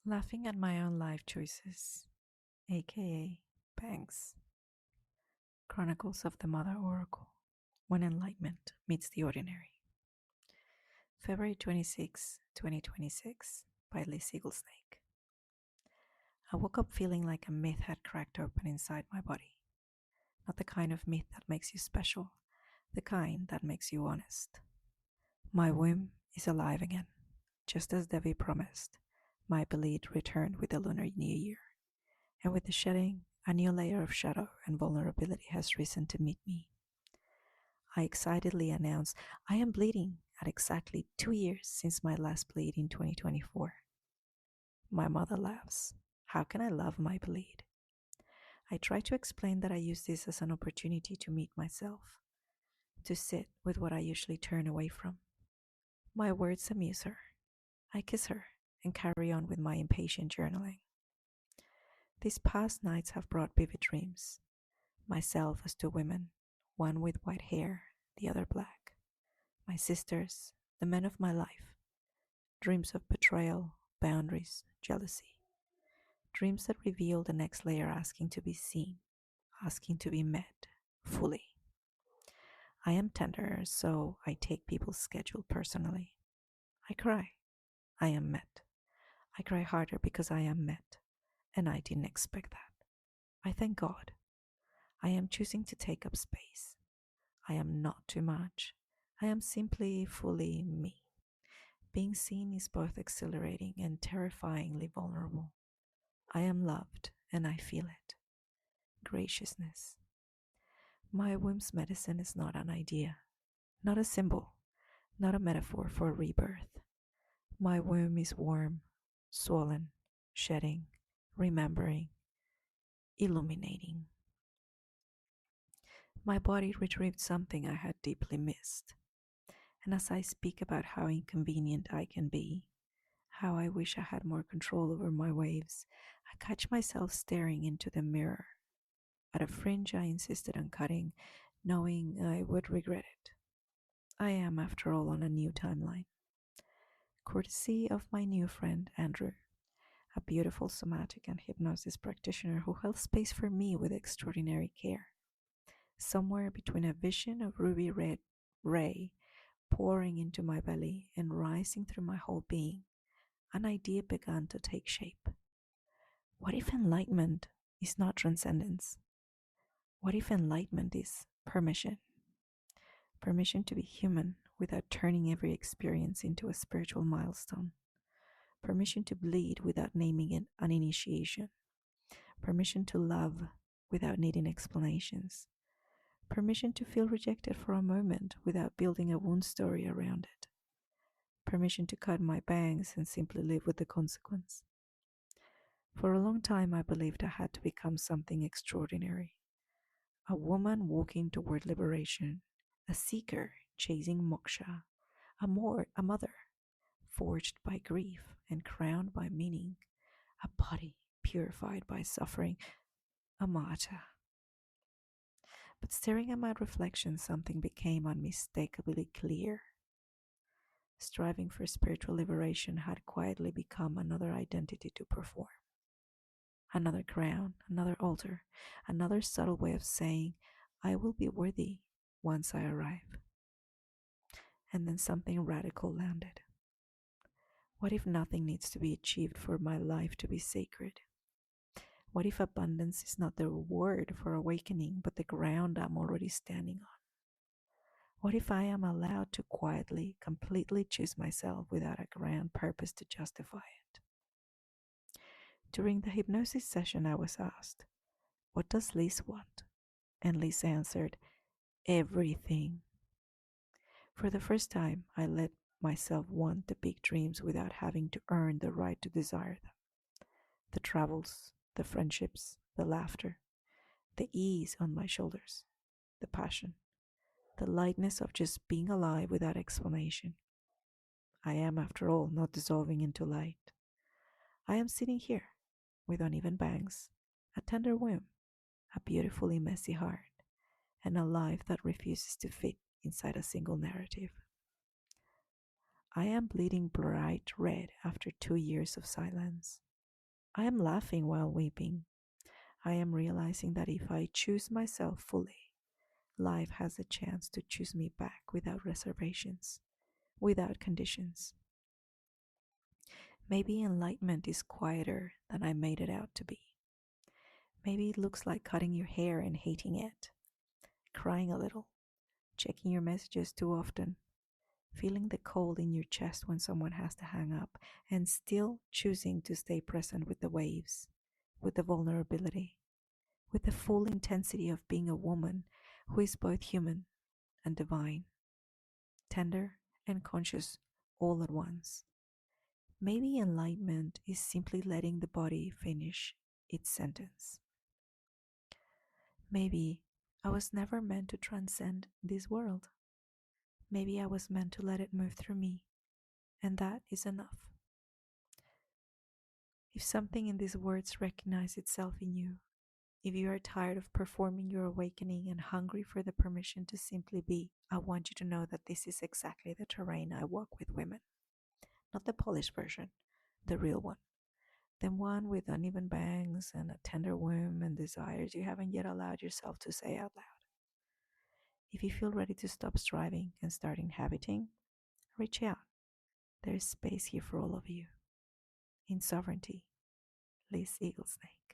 Laughing at my own life choices, aka Banks. Chronicles of the Mother Oracle, when enlightenment meets the ordinary. February 26, 2026, by Liz Eaglesnake. I woke up feeling like a myth had cracked open inside my body. Not the kind of myth that makes you special, the kind that makes you honest. My womb is alive again, just as Devi promised. My bleed returned with the Lunar New Year, and with the shedding, a new layer of shadow and vulnerability has risen to meet me. I excitedly announce I am bleeding at exactly 2 years since my last bleed in 2024. My mother laughs. How can I love my bleed? I try to explain that I use this as an opportunity to meet myself, to sit with what I usually turn away from. My words amuse her. I kiss her and carry on with my impatient journaling. These past nights have brought vivid dreams. Myself as two women, one with white hair, the other black. My sisters, the men of my life. Dreams of betrayal, boundaries, jealousy. Dreams that reveal the next layer asking to be seen, asking to be met fully. I am tender, so I take people's schedule personally. I cry. I am met. I cry harder because I am met, and I didn't expect that. I thank God. I am choosing to take up space. I am not too much. I am simply fully me. Being seen is both exhilarating and terrifyingly vulnerable. I am loved and I feel it. Graciousness. My womb's medicine is not an idea, not a symbol, not a metaphor for rebirth. My womb is warm, swollen, shedding, remembering, illuminating. My body retrieved something I had deeply missed. And as I speak about how inconvenient I can be, how I wish I had more control over my waves, I catch myself staring into the mirror at a fringe I insisted on cutting, knowing I would regret it. I am, after all, on a new timeline. Courtesy of my new friend, Andrew, a beautiful somatic and hypnosis practitioner who held space for me with extraordinary care. Somewhere between a vision of ruby red ray pouring into my belly and rising through my whole being, an idea began to take shape. What if enlightenment is not transcendence? What if enlightenment is permission? Permission to be human without turning every experience into a spiritual milestone. Permission to bleed without naming it an initiation. Permission to love without needing explanations. Permission to feel rejected for a moment without building a wound story around it. Permission to cut my bangs and simply live with the consequence. For a long time, I believed I had to become something extraordinary. A woman walking toward liberation, a seeker chasing moksha, a mother forged by grief and crowned by meaning, a body purified by suffering, a mata. But staring at my reflection, something became unmistakably clear. Striving for spiritual liberation had quietly become another identity to perform. Another crown, another altar, another subtle way of saying, I will be worthy once I arrive. And then something radical landed. What if nothing needs to be achieved for my life to be sacred? What if abundance is not the reward for awakening, but the ground I'm already standing on? What if I am allowed to quietly, completely choose myself without a grand purpose to justify it? During the hypnosis session, I was asked, what does Liz want? And Liz answered, everything. For the first time, I let myself want the big dreams without having to earn the right to desire them. The travels, the friendships, the laughter, the ease on my shoulders, the passion, the lightness of just being alive without explanation. I am, after all, not dissolving into light. I am sitting here with uneven bangs, a tender womb, a beautifully messy heart, and a life that refuses to fit inside a single narrative. I am bleeding bright red after 2 years of silence. I am laughing while weeping. I am realizing that if I choose myself fully, life has a chance to choose me back without reservations, without conditions. Maybe enlightenment is quieter than I made it out to be. Maybe it looks like cutting your hair and hating it, crying a little, checking your messages too often, feeling the cold in your chest when someone has to hang up, and still choosing to stay present with the waves, with the vulnerability, with the full intensity of being a woman who is both human and divine, tender and conscious all at once. Maybe enlightenment is simply letting the body finish its sentence. Maybe I was never meant to transcend this world. Maybe I was meant to let it move through me, and that is enough. If something in these words recognizes itself in you, if you are tired of performing your awakening and hungry for the permission to simply be, I want you to know that this is exactly the terrain I walk with women. Not the polished version, the real one. The one with uneven bangs and a tender womb and desires you haven't yet allowed yourself to say out loud. If you feel ready to stop striving and start inhabiting, reach out. There is space here for all of you. In sovereignty, Liz Eaglesnake.